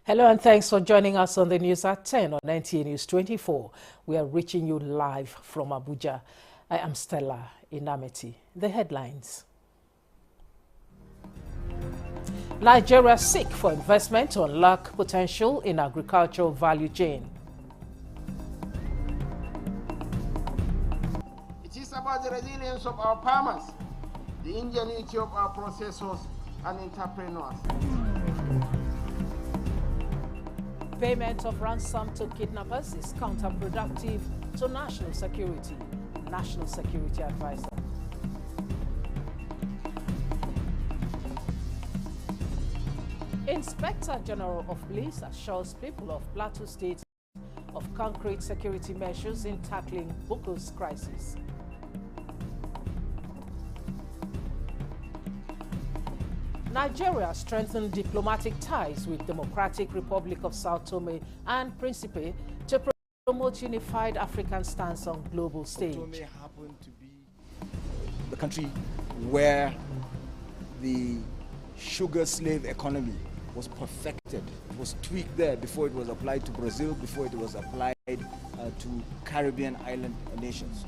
Hello and thanks for joining us on the news at 10 on NTA News 24. We are reaching you live from Abuja. I am Stella Inameti. The headlines. Nigeria seek for investment to unlock potential in agricultural value chain. It is about the resilience of our farmers, the ingenuity of our processors and entrepreneurs. Payment of ransom to kidnappers is counterproductive to national security. National Security Advisor. Inspector General of Police assures people of Plateau State of concrete security measures in tackling Boko's crisis. Nigeria strengthened diplomatic ties with Democratic Republic of Sao Tome and Principe to promote unified African stance on global stage. Sao Tome happened to be the country where the sugar slave economy was perfected. It was tweaked there before it was applied to Brazil, before it was applied to Caribbean island nations.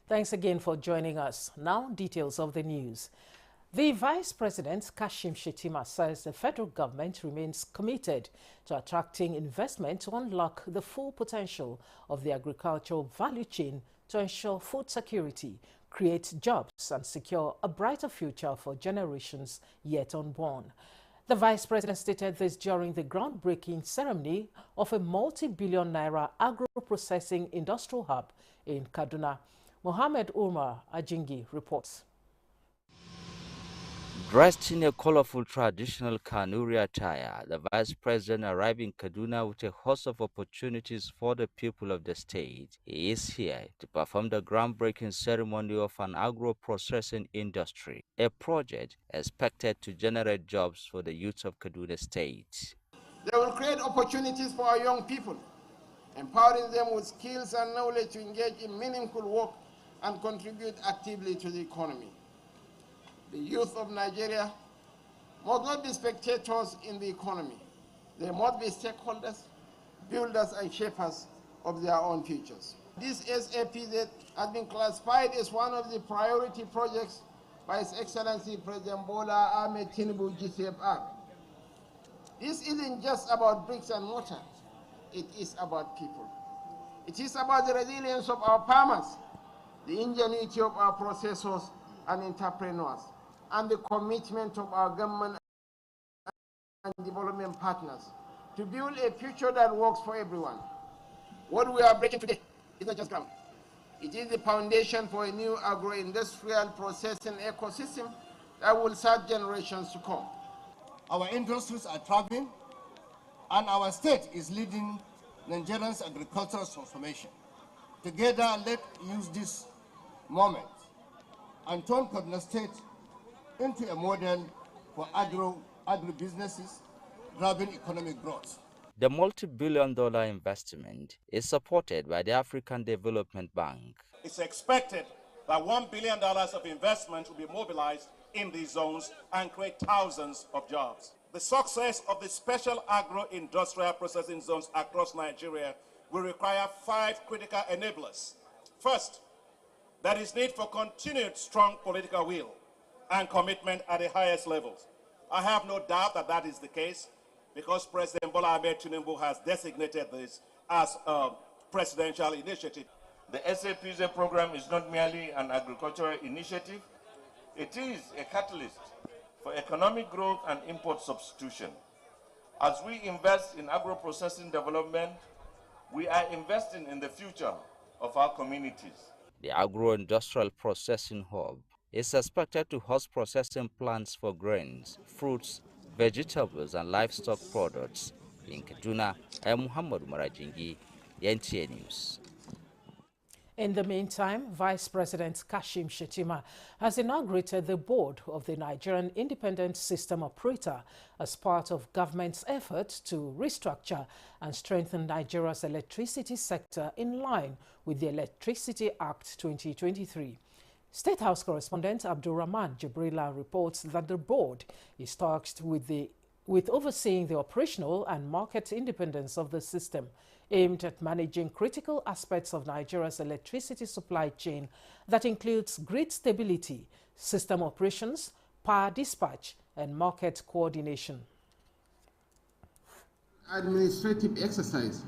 Thanks again for joining us. Now, details of the news. The Vice President, Kashim Shettima, says the federal government remains committed to attracting investment to unlock the full potential of the agricultural value chain to ensure food security, create jobs and secure a brighter future for generations yet unborn. The Vice President stated this during the groundbreaking ceremony of a multi-billion naira agro-processing industrial hub in Kaduna. Mohammed Umar Ajingi reports. Dressed in a colorful traditional Kanuri attire, the Vice President arrived in Kaduna with a host of opportunities for the people of the state. He is here to perform the groundbreaking ceremony of an agro-processing industry, a project expected to generate jobs for the youth of Kaduna State. They will create opportunities for our young people, empowering them with skills and knowledge to engage in meaningful work and contribute actively to the economy. The youth of Nigeria must not be spectators in the economy. They must be stakeholders, builders and shapers of their own futures. This SAPZ has been classified as one of the priority projects by His Excellency President Bola Ahmed Tinubu GCFR. This isn't just about bricks and mortar. It is about people. It is about the resilience of our farmers, the ingenuity of our processors and entrepreneurs, and the commitment of our government and development partners to build a future that works for everyone. What we are breaking today is not just ground. It is the foundation for a new agro-industrial processing ecosystem that will serve generations to come. Our industries are thriving, and our state is leading Nigeria's agricultural transformation. Together, let's use this moment and turn Kaduna State into a model for agribusinesses driving economic growth. The multi-billion-dollar investment is supported by the African Development Bank. It's expected that $1 billion of investment will be mobilized in these zones and create thousands of jobs. The success of the special agro-industrial processing zones across Nigeria will require 5 critical enablers. First, there is need for continued strong political will and commitment at the highest levels. I have no doubt that that is the case because President Bola Ahmed Tinubu has designated this as a presidential initiative. The SAPZ program is not merely an agricultural initiative, it is a catalyst for economic growth and import substitution. As we invest in agro-processing development, we are investing in the future of our communities. The agro-industrial processing hub is expected to host processing plants for grains, fruits, vegetables and livestock products. In Kaduna, I am Muhammad Umar Ajingi, NTA News. In the meantime, Vice President Kashim Shettima has inaugurated the board of the Nigerian Independent System Operator as part of government's effort to restructure and strengthen Nigeria's electricity sector in line with the Electricity Act 2023. State House correspondent Abdulrahman Jibrila reports that the board is tasked with overseeing the operational and market independence of the system, aimed at managing critical aspects of Nigeria's electricity supply chain that includes grid stability, system operations, power dispatch, and market coordination. Administrative exercise,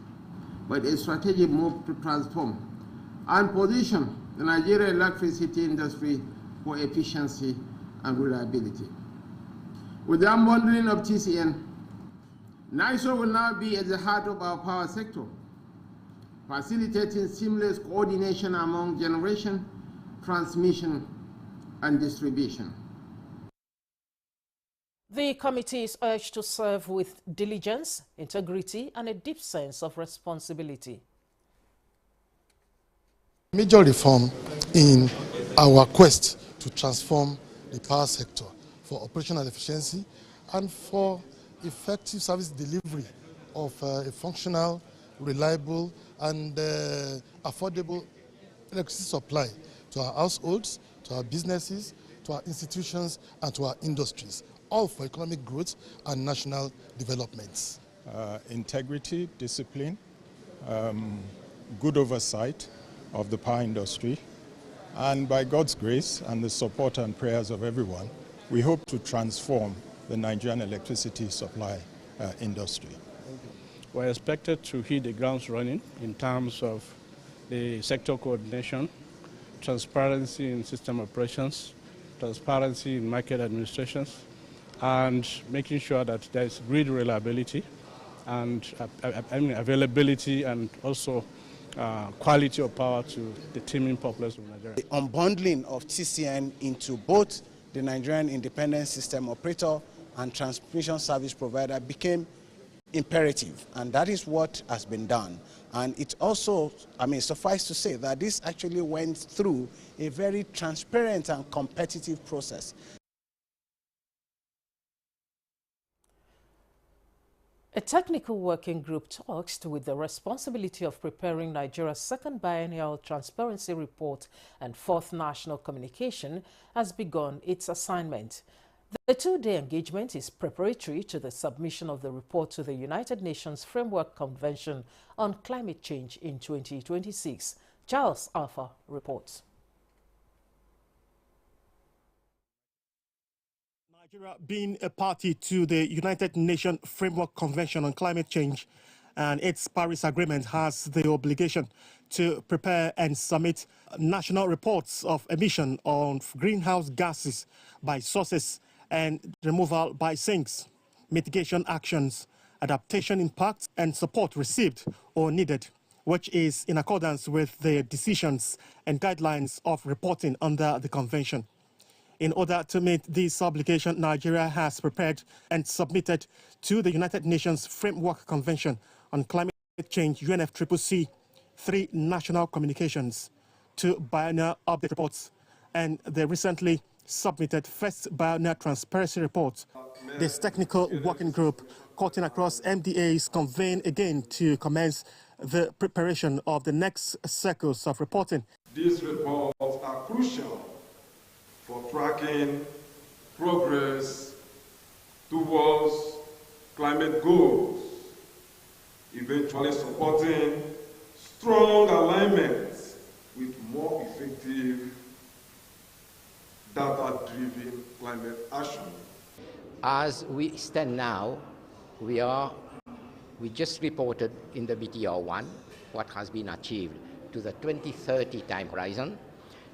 but a strategic move to transform and position the Nigerian electricity industry for efficiency and reliability. With the unbundling of TCN, NISO will now be at the heart of our power sector, facilitating seamless coordination among generation, transmission, and distribution. The committee is urged to serve with diligence, integrity, and a deep sense of responsibility. Major reform in our quest to transform the power sector for operational efficiency and for effective service delivery of a functional, reliable, and affordable electricity supply to our households, to our businesses, to our institutions, and to our industries, all for economic growth and national developments. Integrity, discipline, good oversight of the power industry, and by God's grace and the support and prayers of everyone, we hope to transform the Nigerian electricity supply industry. We're expected to hit the grounds running in terms of the sector coordination, transparency in system operations, transparency in market administrations, and making sure that there's grid reliability and availability and also quality of power to the teeming populace of Nigeria. The unbundling of TCN into both the Nigerian Independent System Operator and Transmission Service Provider became imperative, and that is what has been done. And it also, suffice to say that this actually went through a very transparent and competitive process. A technical working group tasked with the responsibility of preparing Nigeria's second biennial transparency report and fourth national communication has begun its assignment. The two-day engagement is preparatory to the submission of the report to the United Nations Framework Convention on Climate Change in 2026. Charles Alpha reports. Nigeria being a party to the United Nations Framework Convention on Climate Change and its Paris Agreement has the obligation to prepare and submit national reports of emission of greenhouse gases by sources and removal by sinks, mitigation actions, adaptation impacts, and support received or needed, which is in accordance with the decisions and guidelines of reporting under the convention. In order to meet this obligation, Nigeria has prepared and submitted to the United Nations Framework Convention on Climate Change, UNFCCC, 3 national communications, 2 biennial update reports, and the recently submitted first biennial transparency report. This technical working group, cutting across MDAs, convened again to commence the preparation of the next cycles of reporting. These reports are crucial for tracking progress towards climate goals, eventually supporting strong alignment with more effective data-driven climate action. As we stand now, we just reported in the BTR1 what has been achieved to the 2030 time horizon,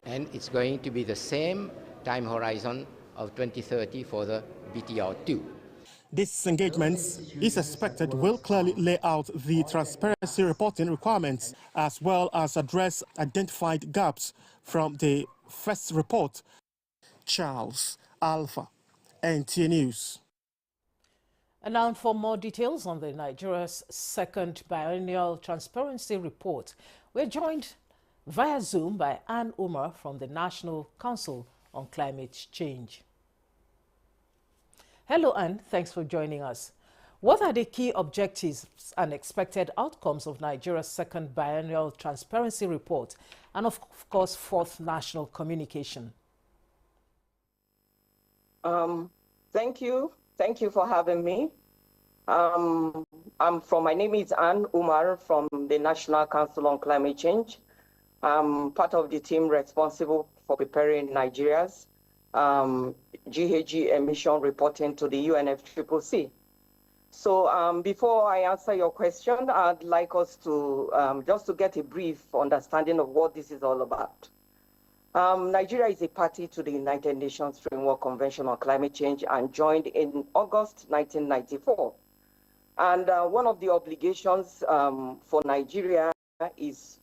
and it's going to be the same time horizon of 2030 for the BTR2. This engagement is expected will clearly lay out the transparency reporting requirements as well as address identified gaps from the first report. Charles Alpha, NTA News. And now for more details on the Nigeria's second biennial transparency report, we're joined via Zoom by Ann Umar from the National Council on Climate Change. Hello, Ann. Thanks for joining us. What are the key objectives and expected outcomes of Nigeria's second biennial transparency report and, of course, fourth national communication? Thank you. Thank you for having me. My name is Ann Umar from the National Council on Climate Change. I'm part of the team responsible for preparing Nigeria's GHG emission reporting to the UNFCCC. So before I answer your question, I'd like us to just to get a brief understanding of what this is all about. Nigeria is a party to the United Nations Framework Convention on Climate Change and joined in August 1994. And one of the obligations for Nigeria is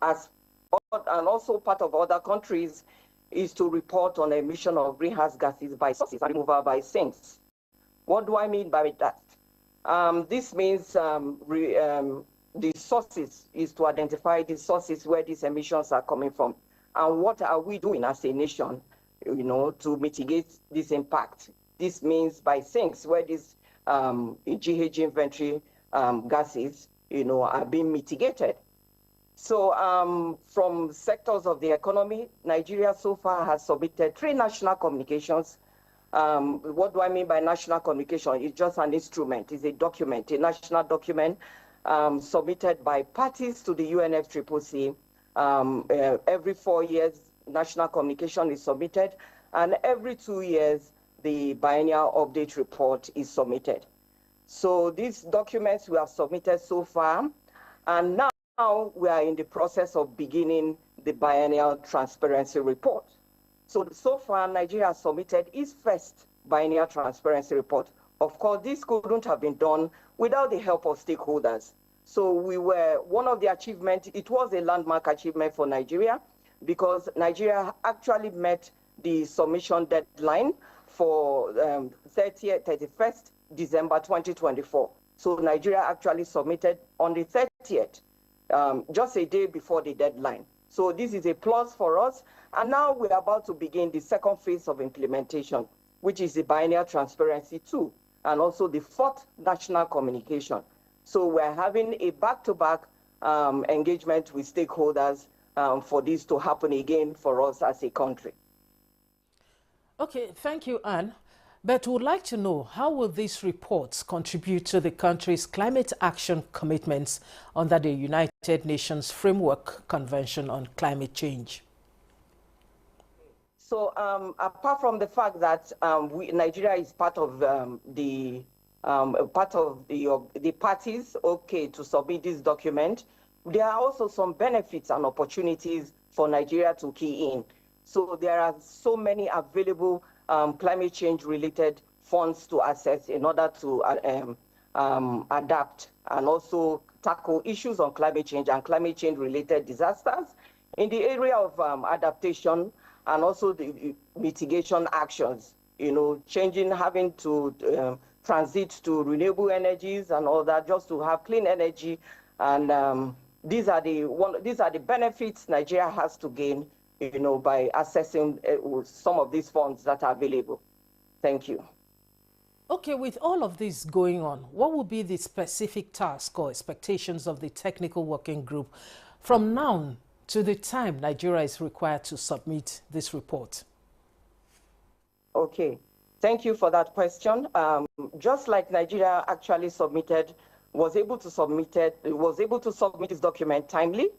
as and also part of other countries is to report on emission of greenhouse gases by sources and removal by sinks. What do I mean by that? This means the sources is to identify the sources where these emissions are coming from. And what are we doing as a nation, to mitigate this impact? This means by sinks where these GHG inventory gases, are being mitigated. So from sectors of the economy, Nigeria so far has submitted 3 national communications. What do I mean by national communication? It's just an instrument, it's a document, a national document submitted by parties to the UNFCCC. Every 4 years, national communication is submitted, and every 2 years, the biennial update report is submitted. So these documents we have submitted so far, and now we are in the process of beginning the biennial transparency report. So far, Nigeria has submitted its first biennial transparency report. Of course, this couldn't have been done without the help of stakeholders. So one of the achievements, it was a landmark achievement for Nigeria because Nigeria actually met the submission deadline for 31st December 2024. So Nigeria actually submitted on the 30th, just a day before the deadline. So this is a plus for us. And now we're about to begin the second phase of implementation, which is the biennial transparency 2, and also the fourth national communication. So we're having a back-to-back engagement with stakeholders for this to happen again for us as a country. Okay, thank you, Ann. But we would like to know, how will these reports contribute to the country's climate action commitments under the United Nations Framework Convention on Climate Change? So apart from the fact that Nigeria is part of the parties, to submit this document, there are also some benefits and opportunities for Nigeria to key in. So there are so many available climate change related funds to access in order to adapt and also tackle issues on climate change and climate change related disasters in the area of adaptation and also the mitigation actions, having to transit to renewable energies and all that, just to have clean energy. And these are the benefits Nigeria has to gain, by accessing some of these funds that are available. Thank you. Okay, with all of this going on, what will be the specific task or expectations of the technical working group from now to the time Nigeria is required to submit this report? Okay, thank you for that question. Just like Nigeria actually was able to submit this document timely,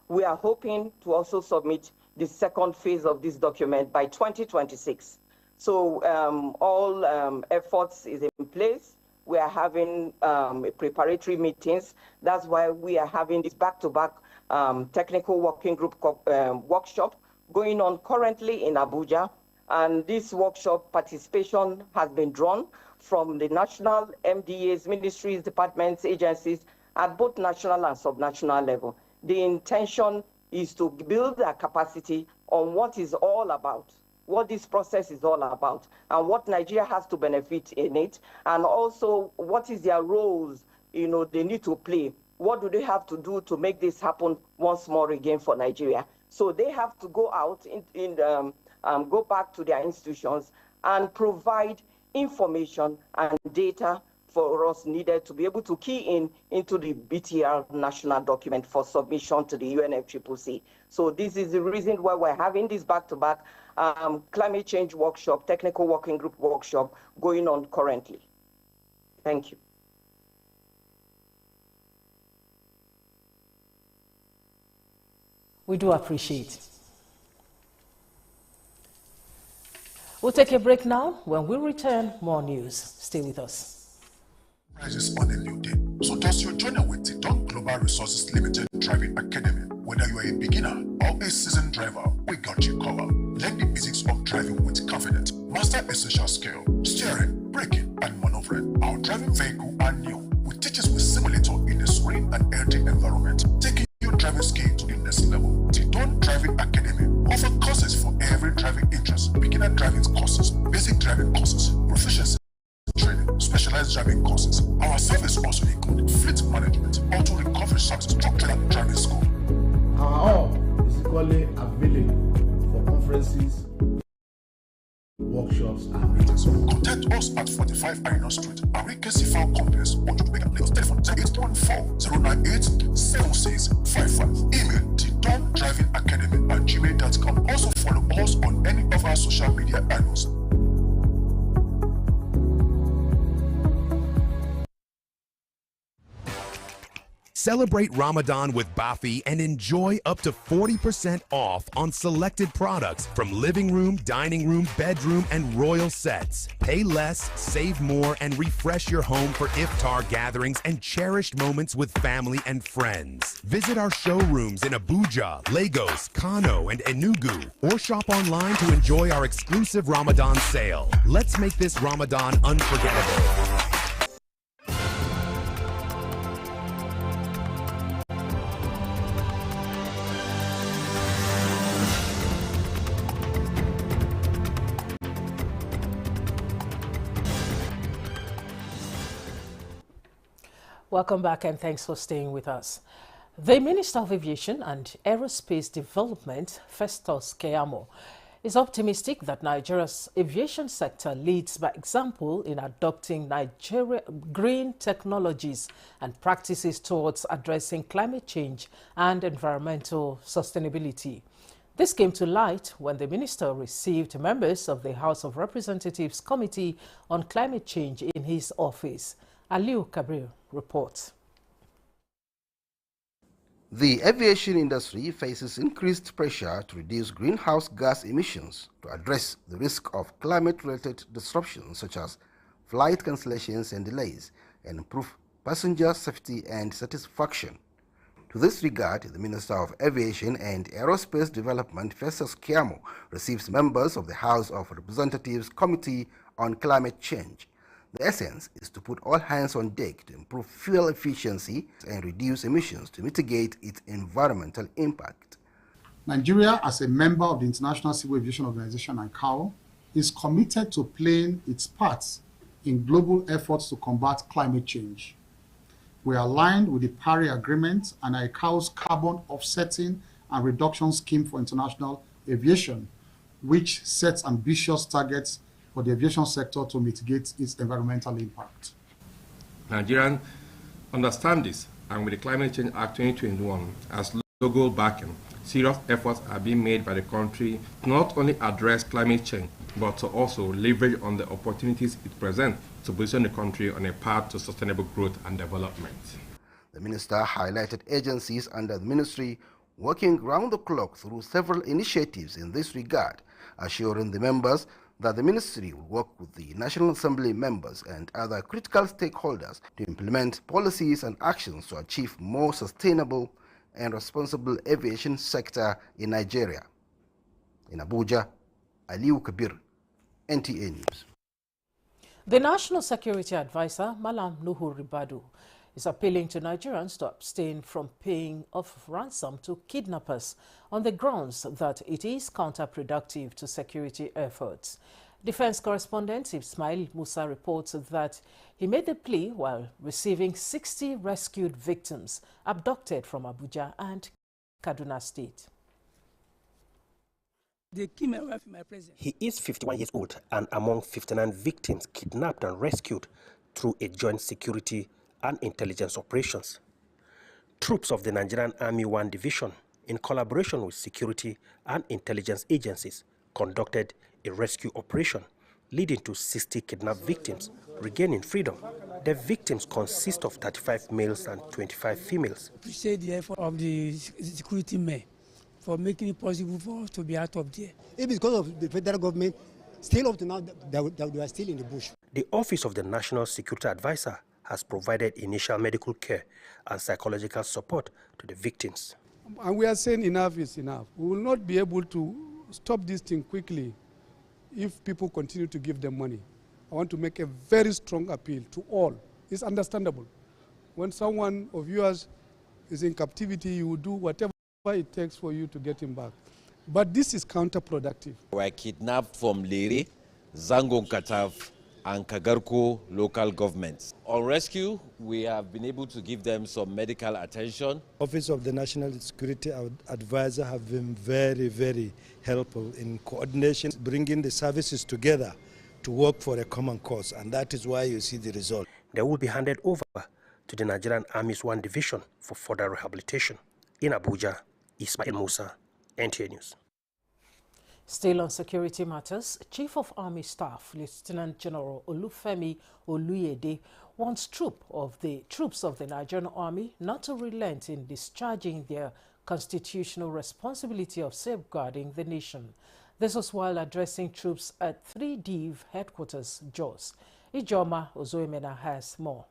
we are hoping to also submit the second phase of this document by 2026. So all efforts is in place. We are having preparatory meetings. That's why we are having this back-to-back technical working group workshop going on currently in Abuja. And this workshop participation has been drawn from the national MDAs, ministries, departments, agencies at both national and subnational level. The intention is to build a capacity on what is all about, what this process is all about, and what Nigeria has to benefit in it, and also what is their roles, they need to play what do they have to do to make this happen once more again for Nigeria? So they have to go out, go back to their institutions and provide information and data for us needed to be able to key into the BTR national document for submission to the UNFCCC. So this is the reason why we're having this back-to-back climate change workshop, technical working group workshop going on currently. Thank you. We do appreciate it. We'll take a break now. When we return, more news. Stay with us. Prices on a new day. So thus you're joining with Tidon Global Resources Limited Driving Academy. Whether you are a beginner or a seasoned driver, we got you covered. Learn the basics of driving with confidence. Master essential skill, steering, braking, and maneuvering. Our driving vehicle are new, with teachers with simulator in a serene and healthy environment, taking your driving skill to the next level. Tidon Driving Academy offer courses for every driving interest: beginner driving courses, basic driving courses, proficiency training, specialized driving courses. Our service also include fleet management, auto recovery services, truck trailer driving school. Our hall is equally available for conferences, workshops, and meetings. Contact us at 45 Aino Street, Arike Sifal Complex, Ojumbega, Lagos. Telephone 0814-098-7655. Email tidondrivingacademy@gmail.com. Also follow us on any of our social media handles. Celebrate Ramadan with Bafi and enjoy up to 40% off on selected products from living room, dining room, bedroom, and royal sets. Pay less, save more, and refresh your home for iftar gatherings and cherished moments with family and friends. Visit our showrooms in Abuja, Lagos, Kano, and Enugu, or shop online to enjoy our exclusive Ramadan sale. Let's make this Ramadan unforgettable. Welcome back and thanks for staying with us. The Minister of Aviation and Aerospace Development, Festus Keyamo, is optimistic that Nigeria's aviation sector leads by example in adopting Nigeria green technologies and practices towards addressing climate change and environmental sustainability. This came to light when the minister received members of the House of Representatives Committee on Climate Change in his office. Aliu Kabir reports. The aviation industry faces increased pressure to reduce greenhouse gas emissions to address the risk of climate-related disruptions such as flight cancellations and delays, and improve passenger safety and satisfaction. To this regard, the Minister of Aviation and Aerospace Development, Festus Keyamo, receives members of the House of Representatives Committee on Climate Change. The essence is to put all hands on deck to improve fuel efficiency and reduce emissions to mitigate its environmental impact. Nigeria, as a member of the International Civil Aviation Organization, ICAO, is committed to playing its part in global efforts to combat climate change. We are aligned with the Paris Agreement and ICAO's carbon offsetting and reduction scheme for international aviation, which sets ambitious targets for the aviation sector to mitigate its environmental impact. Nigerians understand this, and with the Climate Change Act 2021 as logo backing, serious efforts are being made by the country to not only address climate change, but to also leverage on the opportunities it presents to position the country on a path to sustainable growth and development. The minister highlighted agencies under the ministry working round the clock through several initiatives in this regard, assuring the members that the ministry will work with the National Assembly members and other critical stakeholders to implement policies and actions to achieve more sustainable and responsible aviation sector in Nigeria. In Abuja, Aliu Kabir, NTA News. The National Security Advisor, Malam Nuhu Ribadu, is appealing to Nigerians to abstain from paying off ransom to kidnappers on the grounds that it is counterproductive to security efforts. Defense correspondent Ismail Musa reports that he made the plea while receiving 60 rescued victims abducted from Abuja and Kaduna State. They killed my wife and my president. He is 51 years old and among 59 victims kidnapped and rescued through a joint security and intelligence operations. Troops of the Nigerian Army 1 Division, in collaboration with security and intelligence agencies, conducted a rescue operation leading to 60 kidnapped victims regaining freedom. The victims consist of 35 males and 25 females. I appreciate the effort of the security men for making it possible for us to be out of there. It is because of the federal government, still up to now, they are still in the bush. The Office of the National Security Advisor has provided initial medical care and psychological support to the victims. And we are saying enough is enough. We will not be able to stop this thing quickly if people continue to give them money. I want to make a very strong appeal to all. It's understandable. When someone of yours is in captivity, you will do whatever it takes for you to get him back. But this is counterproductive. We were kidnapped from Lere, Zangon Kataf, and Kagarko local governments. On rescue, we have been able to give them some medical attention. Office of the National Security Advisor have been very, very helpful in coordination, bringing the services together to work for a common cause, and that is why you see the result. They will be handed over to the Nigerian Army's 1 Division for further rehabilitation. In Abuja, Ismail Musa, NTA News. Still on security matters, Chief of Army Staff, Lieutenant General Olufemi Oluyede, wants troops of the Nigerian Army not to relent in discharging their constitutional responsibility of safeguarding the nation. This was while addressing troops at 3DIV headquarters, Jos. Ijoma Ozoemena has more.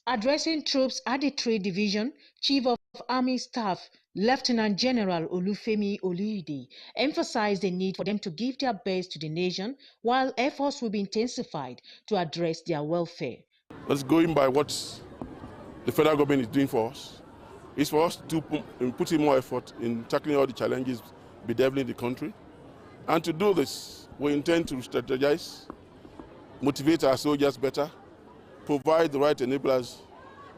Addressing troops at the 3 Division, Chief of Army Staff Lieutenant General Olufemi Oluyede emphasized the need for them to give their best to the nation while efforts will be intensified to address their welfare. Let's go in by what the federal government is doing for us. It's for us to put in more effort in tackling all the challenges bedeviling the country. And to do this, we intend to strategize, motivate our soldiers better, provide the right enablers,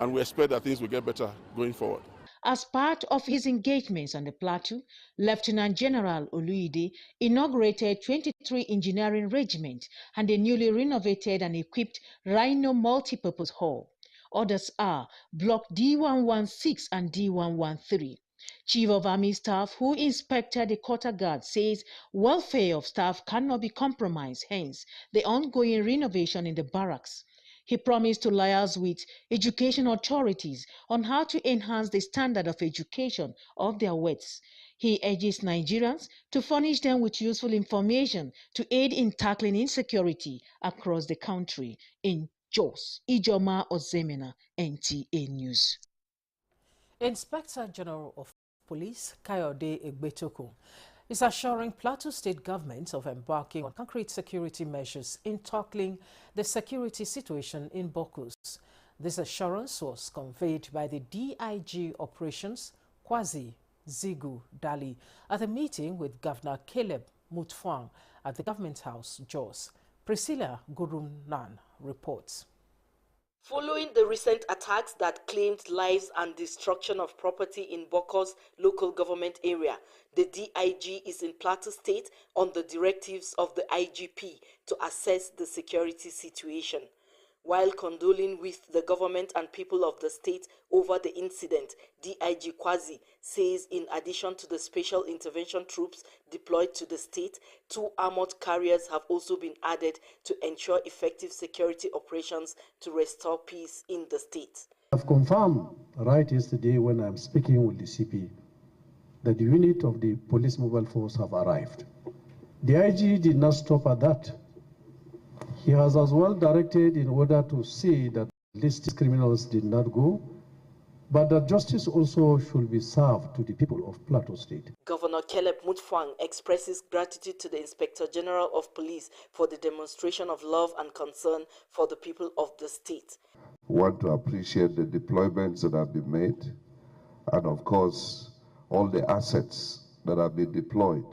and we expect that things will get better going forward. As part of his engagements on the plateau, Lieutenant General Oluyede inaugurated 23 engineering regiment and a newly renovated and equipped Rhino multipurpose hall. Others are Block D116 and D113. Chief of Army Staff, who inspected the quarter guard, says welfare of staff cannot be compromised, hence the ongoing renovation in the barracks. He promised to liaise with education authorities on how to enhance the standard of education of their vets. He urges Nigerians to furnish them with useful information to aid in tackling insecurity across the country. In Jos, Ijoma Ozemena, NTA News. Inspector General of Police Kayode Egbetokun is assuring Plateau State government of embarking on concrete security measures in tackling the security situation in Bokkos. This assurance was conveyed by the DIG Operations, Kwazi Zigu Dali, at a meeting with Governor Caleb Mutfwang at the Government House, Jos. Priscilla Gurumnan reports. Following the recent attacks that claimed lives and destruction of property in Bokkos local government area, the DIG is in Plateau State on the directives of the IGP to assess the security situation. While condoling with the government and people of the state over the incident, DIG Kwazi says in addition to the special intervention troops deployed to the state, 2 armored carriers have also been added to ensure effective security operations to restore peace in the state. I've confirmed right yesterday when I'm speaking with the CP that the unit of the police mobile force have arrived. The IG did not stop at that. He has as well directed in order to see that these criminals did not go, but that justice also should be served to the people of Plateau State. Governor Caleb Mutfwang expresses gratitude to the Inspector General of Police for the demonstration of love and concern for the people of the state. We want to appreciate the deployments that have been made, and of course, all the assets that have been deployed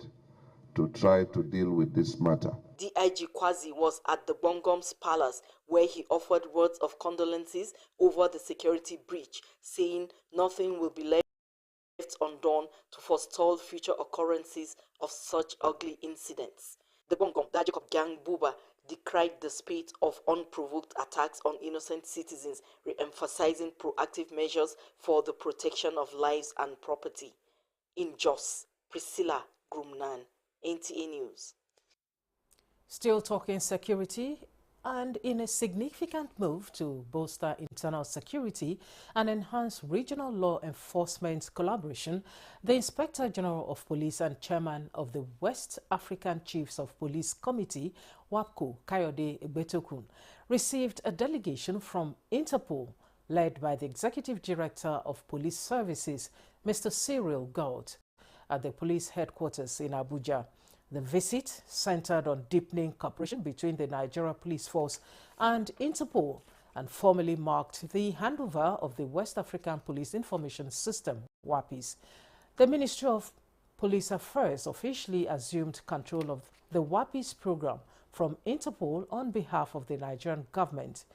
to try to deal with this matter. DIG Kwazi was at the Bongom's palace where he offered words of condolences over the security breach, saying nothing will be left undone to forestall future occurrences of such ugly incidents. The Bongom Jacob Gang Buba decried the spate of unprovoked attacks on innocent citizens, re-emphasizing proactive measures for the protection of lives and property. In Jos, Priscilla Grumnan, NTA News. Still talking security, and in a significant move to bolster internal security and enhance regional law enforcement collaboration, the Inspector General of Police and Chairman of the West African Chiefs of Police Committee, WAPCO, Kayode Egbetokun, received a delegation from Interpol, led by the Executive Director of Police Services, Mr. Cyril Gault, at the police headquarters in Abuja. The visit centered on deepening cooperation between the Nigeria Police Force and Interpol and formally marked the handover of the West African Police Information System, WAPIS. The Ministry of Police Affairs officially assumed control of the WAPIS program from Interpol on behalf of the Nigerian government.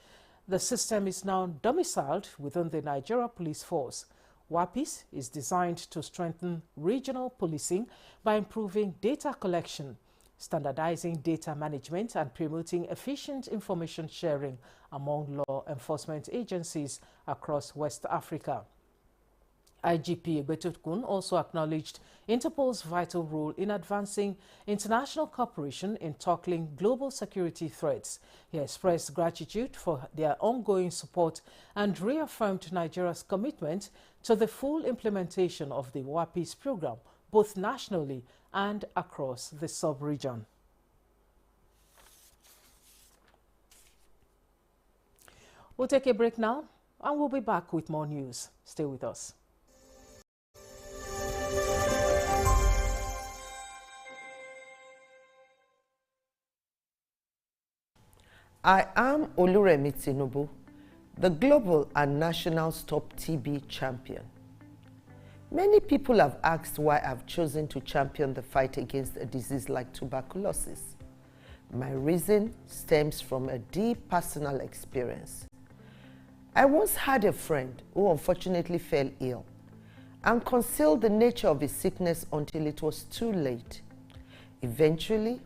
The system is now domiciled within the Nigeria Police Force. WAPIS is designed to strengthen regional policing by improving data collection, standardizing data management, and promoting efficient information sharing among law enforcement agencies across West Africa. IGP Egbetokun also acknowledged Interpol's vital role in advancing international cooperation in tackling global security threats. He expressed gratitude for their ongoing support and reaffirmed Nigeria's commitment to the full implementation of the WAPIS program, both nationally and across the sub-region. We'll take a break now, and we'll be back with more news. Stay with us. I am Oluremi Tinubu, the global and national Stop TB champion. Many people have asked why I've chosen to champion the fight against a disease like tuberculosis. My reason stems from a deep personal experience. I once had a friend who unfortunately fell ill and concealed the nature of his sickness until it was too late. Eventually,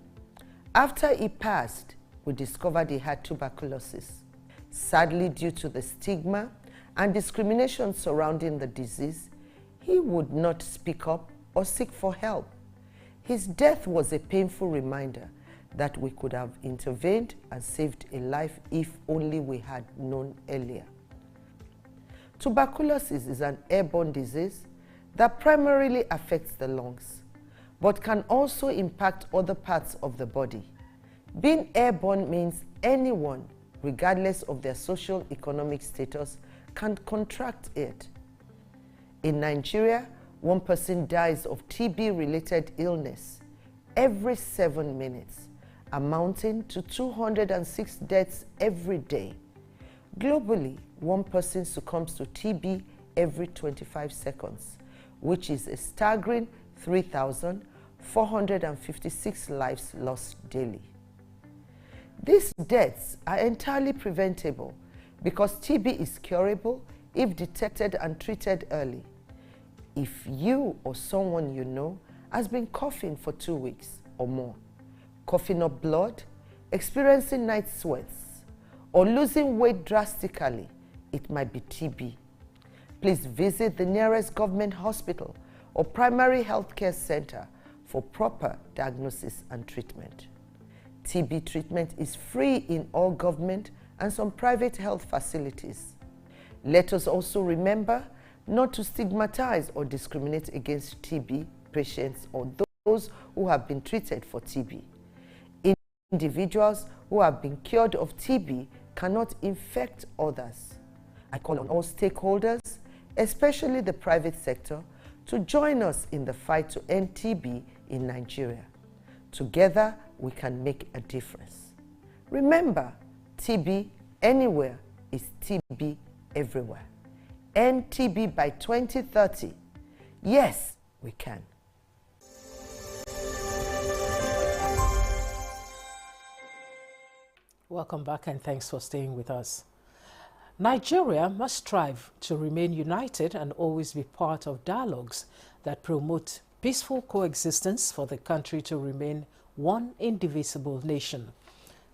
after he passed, we discovered he had tuberculosis. Sadly, due to the stigma and discrimination surrounding the disease, he would not speak up or seek for help. His death was a painful reminder that we could have intervened and saved a life if only we had known earlier. Tuberculosis is an airborne disease that primarily affects the lungs, but can also impact other parts of the body. Being airborne means anyone, regardless of their socio-economic status, can contract it. In Nigeria, 1 person dies of TB-related illness every 7 minutes, amounting to 206 deaths every day. Globally, 1 person succumbs to TB every 25 seconds, which is a staggering 3,456 lives lost daily. These deaths are entirely preventable because TB is curable if detected and treated early. If you or someone you know has been coughing for 2 weeks or more, coughing up blood, experiencing night sweats, or losing weight drastically, it might be TB. Please visit the nearest government hospital or primary health care center for proper diagnosis and treatment. TB treatment is free in all government and some private health facilities. Let us also remember not to stigmatize or discriminate against TB patients or those who have been treated for TB. Individuals who have been cured of TB cannot infect others. I call on all stakeholders, especially the private sector, to join us in the fight to end TB in Nigeria. Together, we can make a difference. Remember, TB anywhere is TB everywhere. End TB by 2030. Yes, we can. Welcome back and thanks for staying with us. Nigeria must strive to remain united and always be part of dialogues that promote peaceful coexistence for the country to remain one indivisible nation.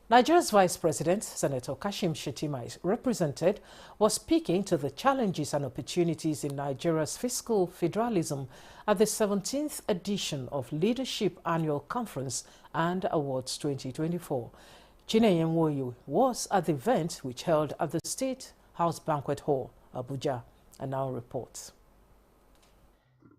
Nigeria's Vice President, Senator Kashim Shettima, represented, was speaking to the challenges and opportunities in Nigeria's fiscal federalism at the 17th edition of Leadership Annual Conference and Awards 2024. Chinenye Nwoye was at the event which held at the State House Banquet Hall, Abuja, and now reports.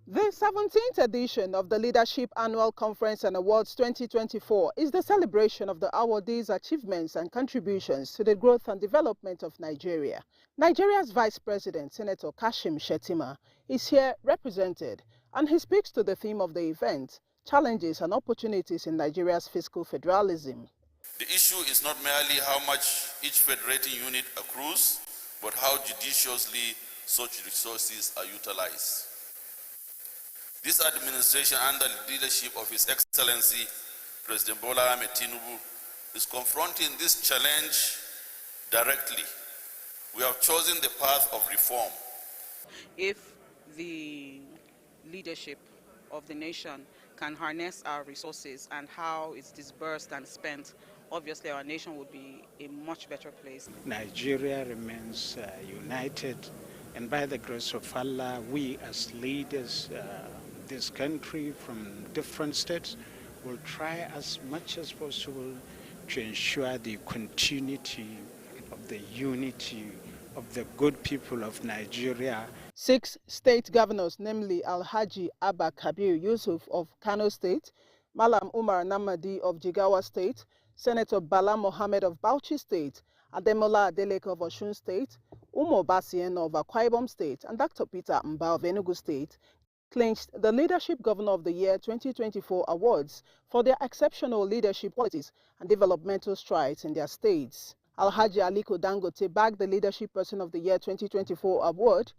The 17th edition of the Leadership Annual Conference and Awards 2024 is the celebration of the awardees' achievements and contributions to the growth and development of Nigeria. Nigeria's Vice President, Senator Kashim Shettima, is here represented, and he speaks to the theme of the event, challenges and opportunities in Nigeria's fiscal federalism. The issue is not merely how much each federating unit accrues, but how judiciously such resources are utilized. This administration, under the leadership of His Excellency President Bola Ahmed Tinubu, is confronting this challenge directly. We have chosen the path of reform. If the leadership of the nation can harness our resources and how it's disbursed and spent, obviously our nation would be a much better place. Nigeria remains united, and by the grace of Allah, we as leaders this country from different states will try as much as possible to ensure the continuity of the unity of the good people of Nigeria. 6 state governors, namely Alhaji Abba Kabir Yusuf of Kano State, Malam Umar Namadi of Jigawa State, Senator Bala Mohammed of Bauchi State, Ademola Adeleke of Osun State, Umo Basien of Akwa Ibom State, and Dr. Peter Mba of Enugu State, clinched the Leadership Governor of the Year 2024 awards for their exceptional leadership qualities and developmental strides in their states. Alhaji Aliko Dangote bagged the Leadership Person of the Year 2024 award.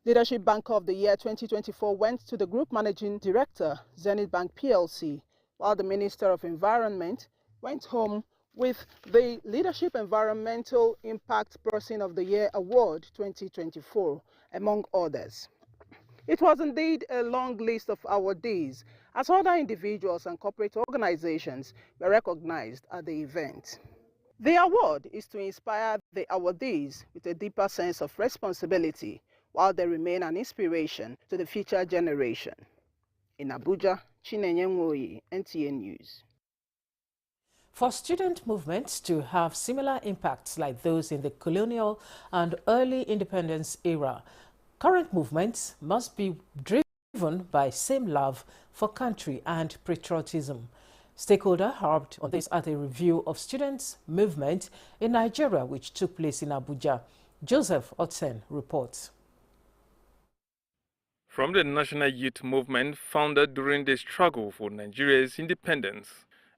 Leadership Banker of the Year 2024 went to the Group Managing Director, Zenith Bank PLC, while the Minister of Environment went home with the Leadership Environmental Impact Person of the Year Award 2024, among others. It was indeed a long list of awardees, as other individuals and corporate organizations were recognized at the event. The award is to inspire the awardees with a deeper sense of responsibility, while they remain an inspiration to the future generation. In Abuja, Chinenye Nwoye, NTA News. For student movements to have similar impacts like those in the colonial and early independence era, current movements must be driven by same love for country and patriotism. Stakeholders harped on this at a review of students' movement in Nigeria, which took place in Abuja. Joseph Otsen reports. From the National Youth Movement founded during the struggle for Nigeria's independence,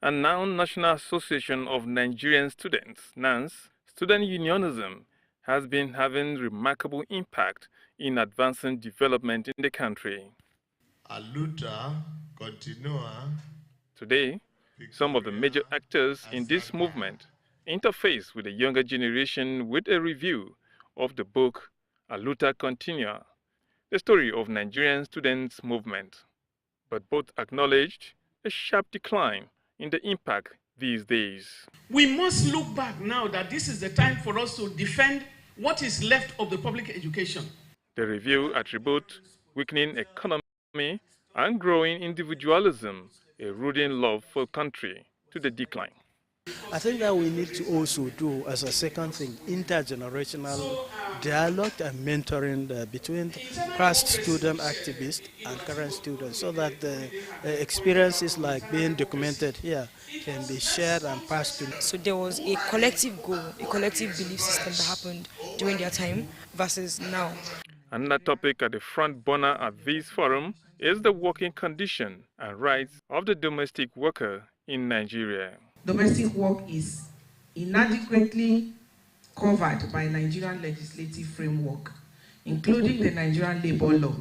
and now National Association of Nigerian Students, NANS, student unionism has been having remarkable impact in advancing development in the country. Aluta, continua. Today, some of the major actors in this movement interface with the younger generation with a review of the book Aluta Continua, the story of Nigerian students' movement. But both acknowledged a sharp decline in the impact these days. We must look back now that this is the time for us to defend what is left of the public education. The review attributes weakening economy and growing individualism, a rooting love for country, to the decline. I think that we need to also do, as a second thing, intergenerational dialogue and mentoring between past student activists and current students, so that the experiences like being documented here can be shared and passed to. So there was a collective goal, a collective belief system that happened during their time versus now. Another topic at the front burner at this forum is the working condition and rights of the domestic worker in Nigeria. Domestic work is inadequately covered by Nigerian legislative framework, including the Nigerian labor law.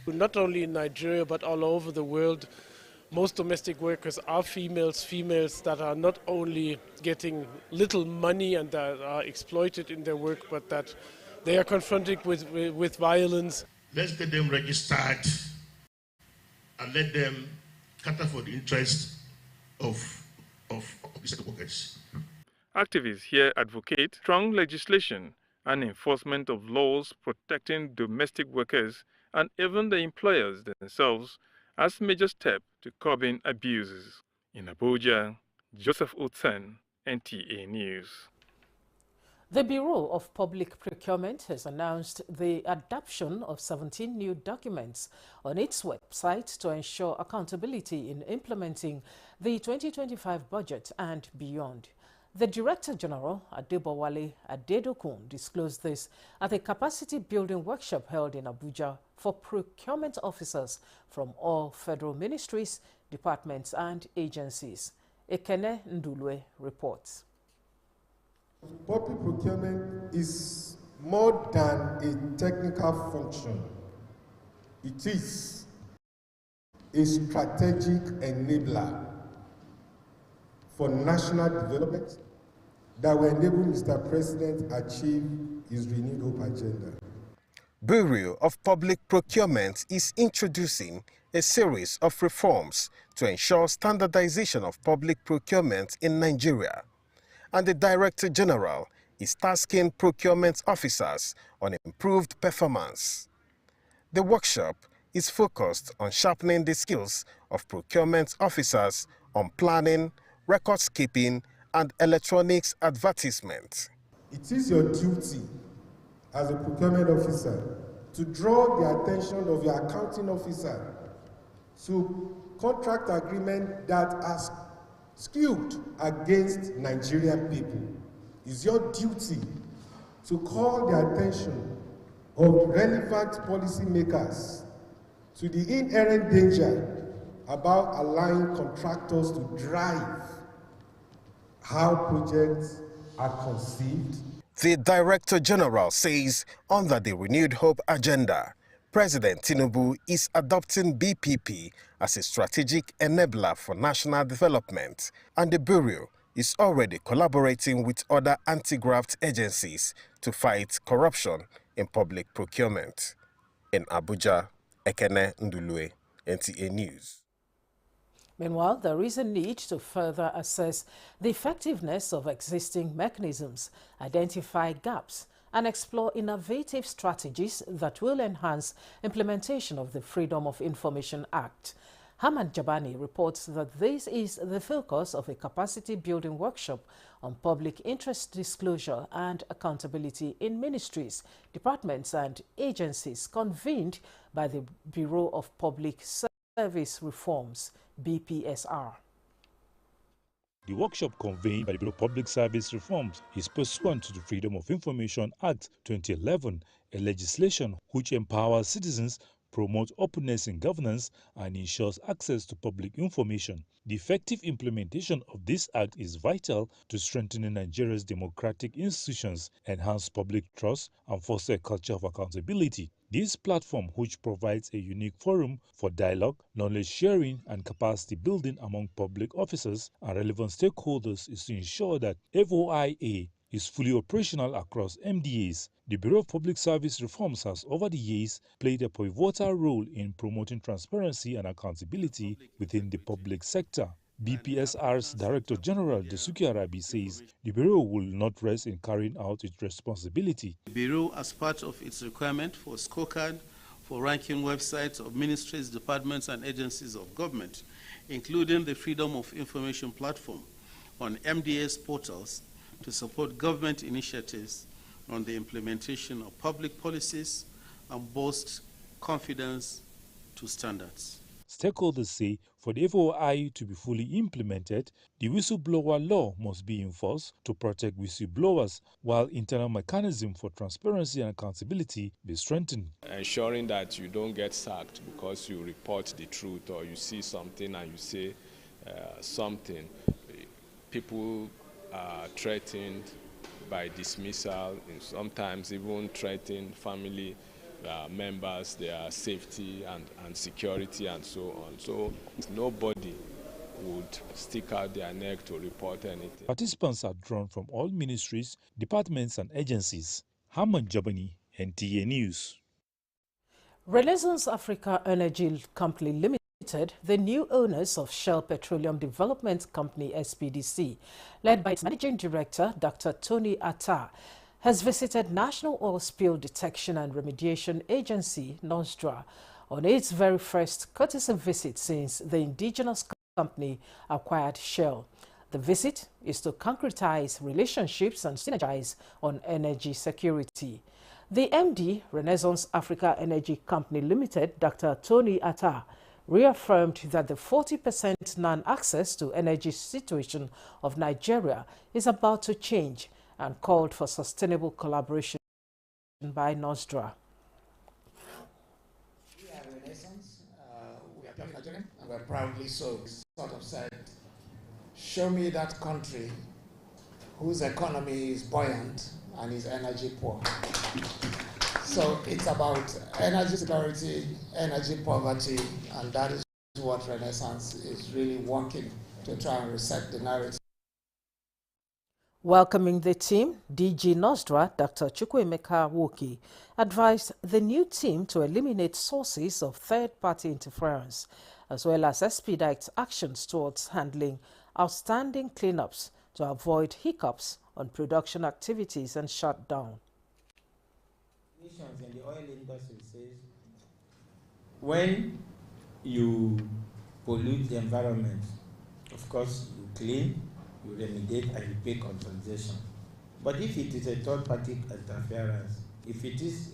Not only in Nigeria, but all over the world, most domestic workers are females that are not only getting little money and that are exploited in their work, but that they are confronted with violence. Let's get them registered and let them cater for the interests of the workers. Activists here advocate strong legislation and enforcement of laws protecting domestic workers and even the employers themselves as major step to curbing abuses. In Abuja, Joseph Utsen, NTA News. The Bureau of Public Procurement has announced the adoption of 17 new documents on its website to ensure accountability in implementing the 2025 budget and beyond. The Director General, Adebowale Adedokun, disclosed this at a capacity building workshop held in Abuja for procurement officers from all federal ministries, departments and agencies. Ekene Ndulwe reports. Public procurement is more than a technical function. It is a strategic enabler for national development that will enable Mr. President achieve his renewed hope agenda. Bureau of Public Procurement is introducing a series of reforms to ensure standardization of public procurement in Nigeria, and the Director General is tasking procurement officers on improved performance. The workshop is focused on sharpening the skills of procurement officers on planning, records keeping, and electronics advertisement. It is your duty as a procurement officer to draw the attention of your accounting officer to contract agreements that are skewed against Nigerian people. It's your duty to call the attention of relevant policymakers to the inherent danger about allowing contractors to drive how projects are conceived. The Director General says under the Renewed Hope agenda, President Tinubu is adopting BPP as a strategic enabler for national development, and the Bureau is already collaborating with other anti-graft agencies to fight corruption in public procurement. In Abuja, Ekene Ndulwe, NTA News. Meanwhile, there is a need to further assess the effectiveness of existing mechanisms, identify gaps, and explore innovative strategies that will enhance implementation of the Freedom of Information Act. Hamad Jabani reports that this is the focus of a capacity-building workshop on public interest disclosure and accountability in ministries, departments and agencies convened by the Bureau of Public Service Reforms, BPSR. The workshop convened by the Bureau of Public Service Reforms is pursuant to the Freedom of Information Act 2011, a legislation which empowers citizens, promotes openness in governance, and ensures access to public information. The effective implementation of this act is vital to strengthening Nigeria's democratic institutions, enhance public trust, and foster a culture of accountability. This platform, which provides a unique forum for dialogue, knowledge sharing, and capacity building among public officers and relevant stakeholders, is to ensure that FOIA is fully operational across MDAs. The Bureau of Public Service Reforms has over the years played a pivotal role in promoting transparency and accountability within the public sector. BPSR's Director General Desuki Arabi says the Bureau will not rest in carrying out its responsibility. The Bureau, as part of its requirement for scorecard for ranking websites of ministries, departments and agencies of government, including the Freedom of Information platform on MDA's portals to support government initiatives on the implementation of public policies and boost confidence to standards. Stakeholders say for the FOI to be fully implemented, the whistleblower law must be enforced to protect whistleblowers, while internal mechanisms for transparency and accountability be strengthened. Ensuring that you don't get sacked because you report the truth or you see something and you say something. People are threatened by dismissal, and sometimes even threaten family members, their safety and security and so on. So nobody would stick out their neck to report anything. Participants are drawn from all ministries, departments and agencies. Haman Jabani, NTA News. Renaissance Africa Energy Company Limited, the new owners of Shell Petroleum Development Company SPDC, led by its Managing Director, Dr. Tony Atta, has visited National Oil Spill Detection and Remediation Agency, NOSDRA, on its very first courtesy visit since the indigenous company acquired Shell. The visit is to concretize relationships and synergize on energy security. The MD, Renaissance Africa Energy Company Limited, Dr. Tony Atta, reaffirmed that the 40% non-access to energy situation of Nigeria is about to change and called for sustainable collaboration by NOSDRA. We are Renaissance, we are purely Nigerian, and we're proudly so. Sort of said, show me that country whose economy is buoyant and is energy poor. So it's about energy security, energy poverty, and that is what Renaissance is really working to try and reset the narrative. Welcoming the team, DG NOSDRA, Dr. Chukwuemeka Woki, advised the new team to eliminate sources of third-party interference, as well as expedite actions towards handling outstanding cleanups to avoid hiccups on production activities and shutdown. In the oil industry says when you pollute the environment, of course you clean, you remediate, and you pay compensation. But if it is a third-party interference, if it is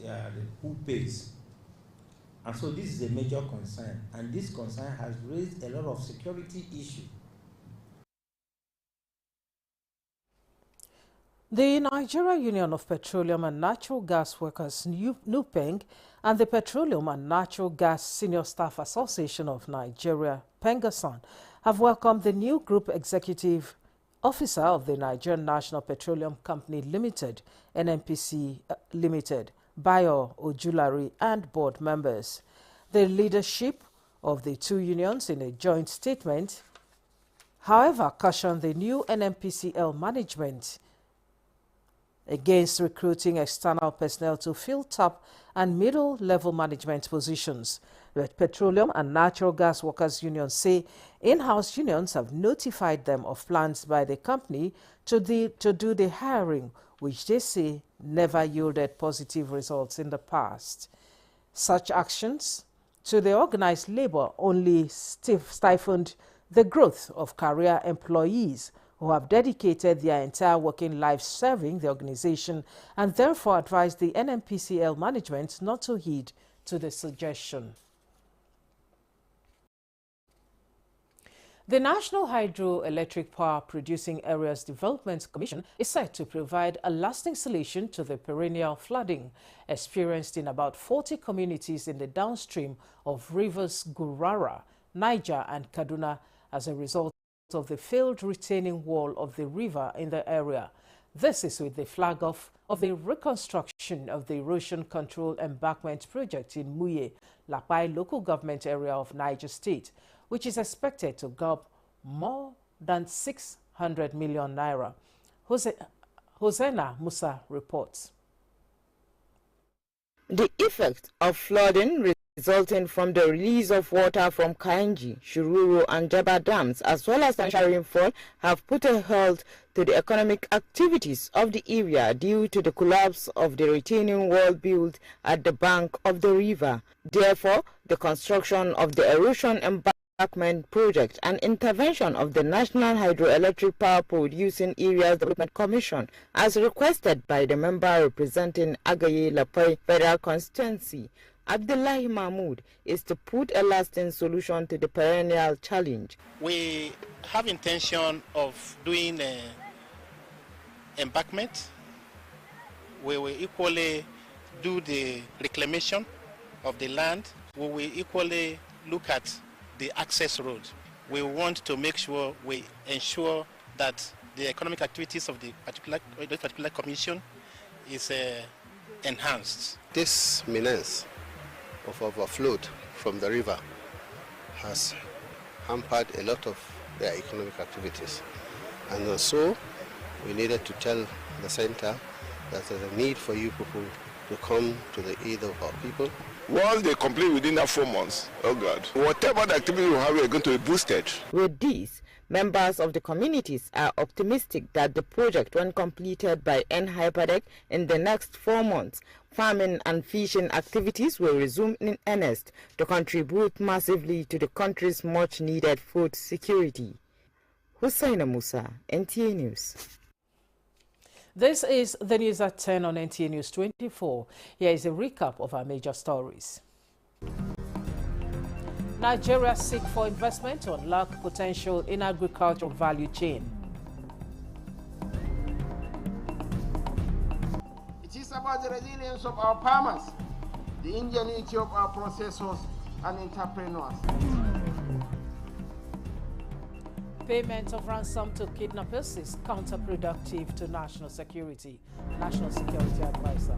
who pays, and so this is a major concern, and this concern has raised a lot of security issues. The Nigeria Union of Petroleum and Natural Gas Workers, NUPENG, and the Petroleum and Natural Gas Senior Staff Association of Nigeria, PENGASAN, have welcomed the new Group Executive Officer of the Nigerian National Petroleum Company Limited, NNPC Limited, Bayo Ojulari, and board members. The leadership of the two unions in a joint statement, however, cautioned the new NNPCL management against recruiting external personnel to fill top and middle-level management positions. The Petroleum and Natural Gas Workers Union say in-house unions have notified them of plans by the company to do the hiring, which they say never yielded positive results in the past. Such actions to the organized labor only stifled the growth of career employees who have dedicated their entire working lives serving the organization, and therefore advised the NNPCL management not to heed to the suggestion. The National Hydroelectric Power Producing Areas Development Commission is set to provide a lasting solution to the perennial flooding experienced in about 40 communities in the downstream of rivers Gurara, Niger, and Kaduna as a result of the failed retaining wall of the river in the area. This is with the flag off of the reconstruction of the erosion control embankment project in Muye, Lapai local government area of Niger State, which is expected to gulp more than 600 million naira. Hosanna Musa reports. The effect of flooding resulting from the release of water from Kainji, Shiruru and Jaba dams, as well as torrential rainfall, have put a halt to the economic activities of the area due to the collapse of the retaining wall built at the bank of the river. Therefore, the construction of the erosion embankment project and intervention of the National Hydroelectric Power Producing Areas Development Commission, as requested by the member representing Agaye Lapai Federal Constituency, Abdullahi Mahmoud, is to put a lasting solution to the perennial challenge. We have intention of doing an embankment. We will equally do the reclamation of the land. We will equally look at the access road. We want to make sure we ensure that the economic activities of the particular commission is enhanced. This menace of overflow from the river has hampered a lot of their economic activities. And so we needed to tell the center that there's a need for you people to come to the aid of our people. Once they complete within that 4 months, oh God, whatever the activity we have, we are going to be boosted. With this, members of the communities are optimistic that the project, when completed by NHYPADEC in the next 4 months, farming and fishing activities will resume in earnest to contribute massively to the country's much-needed food security. Hussaina Musa, NTA News. This is the news at 10 on NTA News 24. Here is a recap of our major stories. Nigeria seek for investment to unlock potential in agricultural value chain. It is about the resilience of our farmers, the ingenuity of our processors and entrepreneurs. Payment of ransom to kidnappers is counterproductive to national security. National Security Advisor.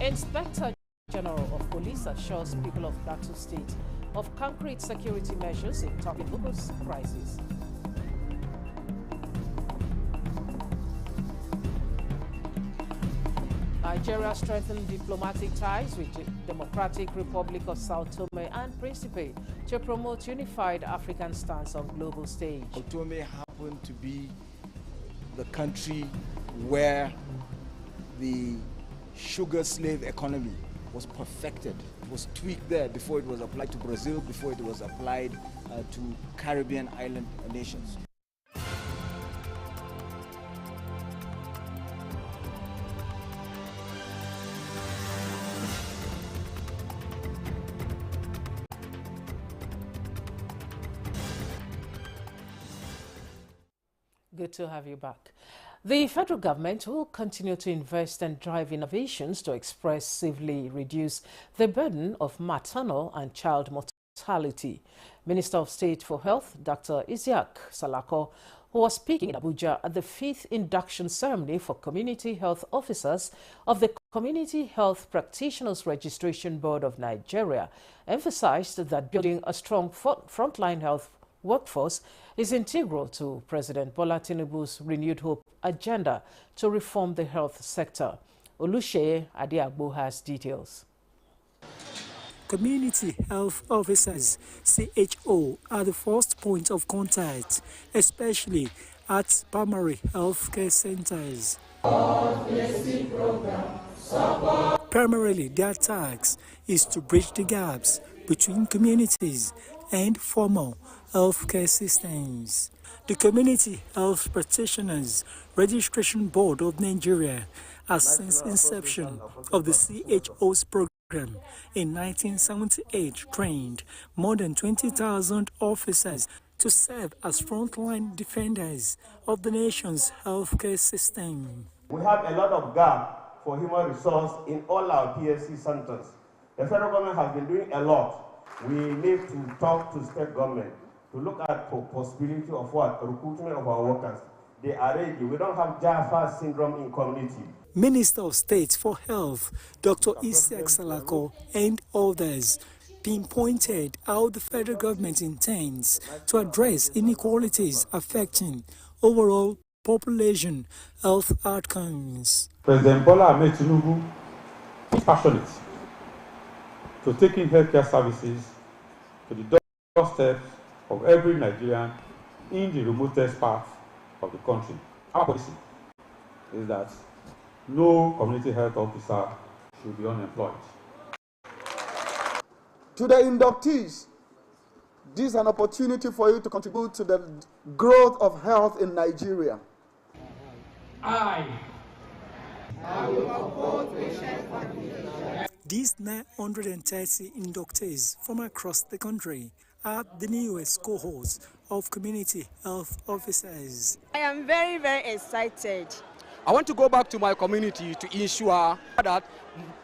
Inspector General of Police assures people of Plateau State of concrete security measures in tackling Boko's crisis. Nigeria strengthened diplomatic ties with the Democratic Republic of Sao Tome and Principe to promote unified African stance on global stage. Sao Tome happened to be the country where the sugar slave economy was perfected. It was tweaked there before it was applied to Brazil, before it was applied to Caribbean island nations. Good to have you back. The federal government will continue to invest and drive innovations to expressively reduce the burden of maternal and child mortality. Minister of State for Health, Dr. Isiaq Salako, who was speaking in Abuja at the 5th induction ceremony for community health officers of the Community Health Practitioners Registration Board of Nigeria, emphasized that building a strong frontline health workforce is integral to President Bola Tinubu's renewed hope agenda to reform the health sector. Oluseye Adiagbo has details. Community health officers, CHO, are the first point of contact, especially at primary health care centers. Primarily, their task is to bridge the gaps between communities and formal healthcare systems. The Community Health Practitioners Registration Board of Nigeria has since inception of the CHO's program in 1978 trained more than 20,000 officers to serve as frontline defenders of the nation's healthcare system. We have a lot of gap for human resource in all our PSC centers. The federal government has been doing a lot. We need to talk to state government to look at the possibility of recruitment of our workers. They are ready. We don't have Jaffa syndrome in community. Minister of State for Health, Dr. Isiaq Salako, and others pinpointed how the federal government intends to address inequalities affecting overall population health outcomes. President Bola Ahmed Tinubu is passionate to taking healthcare services to the doorstep of every Nigerian in the remotest part of the country. Our policy is that no community health officer should be unemployed. To the inductees, this is an opportunity for you to contribute to the growth of health in Nigeria. I will support patient participation. These 930 inductees from across the country are the newest cohorts of community health officers. I am very, very excited. I want to go back to my community to ensure that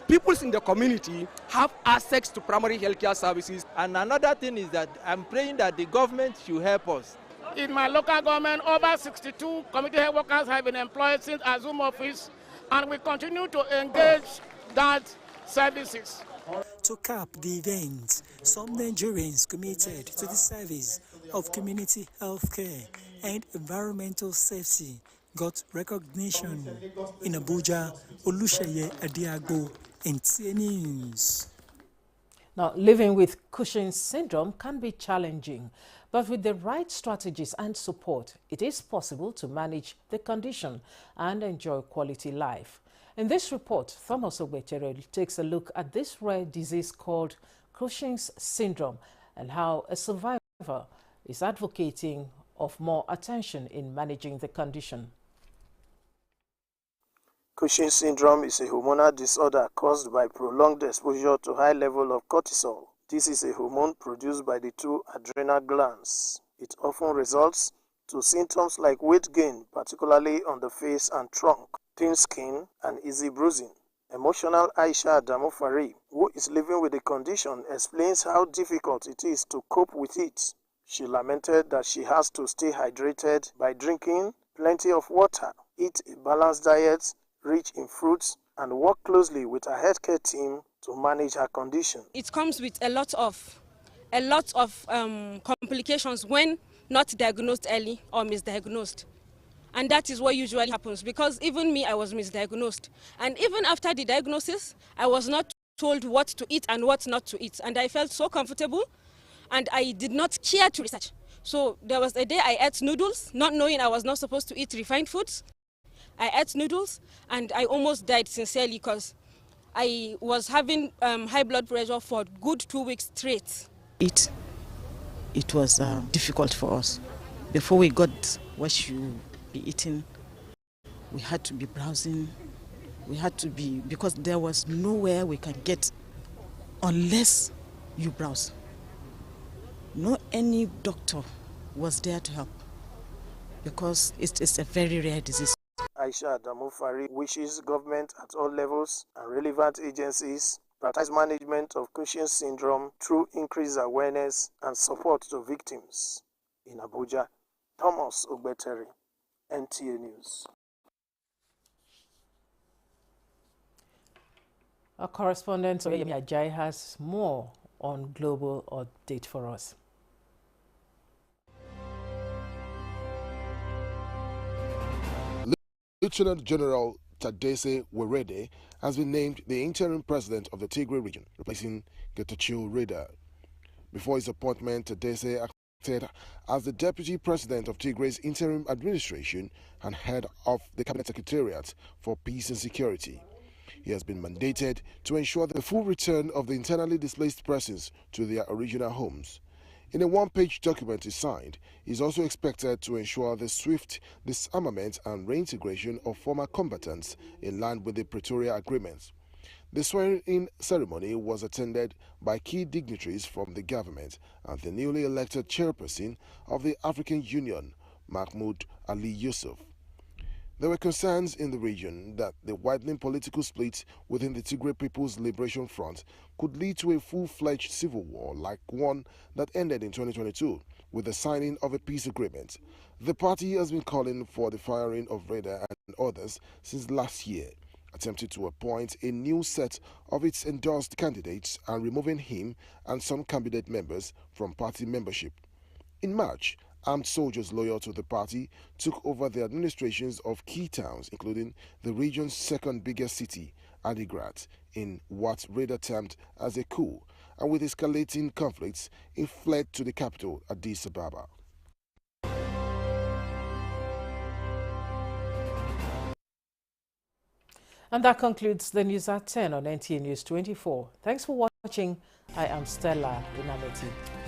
people in the community have access to primary healthcare services. And another thing is that I'm praying that the government should help us In my local government, over 62 community health workers have been employed since our Zoom office, and we continue to engage that services. To cap the event, some Nigerians committed to the service of community health care and environmental safety got recognition. In Abuja, Olusheye Adiago, NTA News. Now, living with Cushing's syndrome can be challenging, but with the right strategies and support, it is possible to manage the condition and enjoy quality life. In this report, Thomas Ogbetere takes a look at this rare disease called Cushing's syndrome and how a survivor is advocating of more attention in managing the condition. Cushing's syndrome is a hormonal disorder caused by prolonged exposure to high level of cortisol. This is a hormone produced by the two adrenal glands. It often results to symptoms like weight gain, particularly on the face and trunk, thin skin, and easy bruising. Emotional Aisha Adamu Fari, who is living with the condition, explains how difficult it is to cope with it. She lamented that she has to stay hydrated by drinking plenty of water, eat a balanced diet rich in fruits, and work closely with her healthcare team to manage her condition. It comes with a lot of complications when not diagnosed early or misdiagnosed. And that is what usually happens, because even me, I was misdiagnosed. And even after the diagnosis, I was not told what to eat and what not to eat. And I felt so comfortable, and I did not care to research. So there was a day I ate noodles, not knowing I was not supposed to eat refined foods. I ate noodles, and I almost died sincerely because I was having high blood pressure for a good 2 weeks straight. It was difficult for us. Before we got what should be eating, we had to be browsing. We had to be, because there was nowhere we can get unless you browse. No any doctor was there to help because it's a very rare disease. Aisha Adamu Fari wishes government at all levels and relevant agencies prioritize management of Cushing's syndrome through increased awareness and support to victims. In Abuja, Thomas Ogbetere, NTA News. Our correspondent Oyemi Ajayi has more on global update for us. Lieutenant General Tadesse Werede has been named the interim president of the Tigray region, replacing Getachew Reda. Before his appointment, Tadesse acted as the deputy president of Tigray's interim administration and head of the cabinet secretariat for peace and security. He has been mandated to ensure the full return of the internally displaced persons to their original homes. In a one-page document he signed, he is also expected to ensure the swift disarmament and reintegration of former combatants in line with the Pretoria Agreement. The swearing-in ceremony was attended by key dignitaries from the government and the newly elected chairperson of the African Union, Mahmoud Ali Yusuf. There were concerns in the region that the widening political split within the Tigray People's Liberation Front could lead to a full-fledged civil war like one that ended in 2022 with the signing of a peace agreement. The party has been calling for the firing of Reda and others since last year, attempting to appoint a new set of its endorsed candidates and removing him and some candidate members from party membership. In March, armed soldiers loyal to the party took over the administrations of key towns, including the region's second biggest city, Adigrat, in what Reda termed as a coup, and with escalating conflicts, he fled to the capital, Addis Ababa. And that concludes the news at 10 on NTA News 24. Thanks for watching. I am Stella Inameti.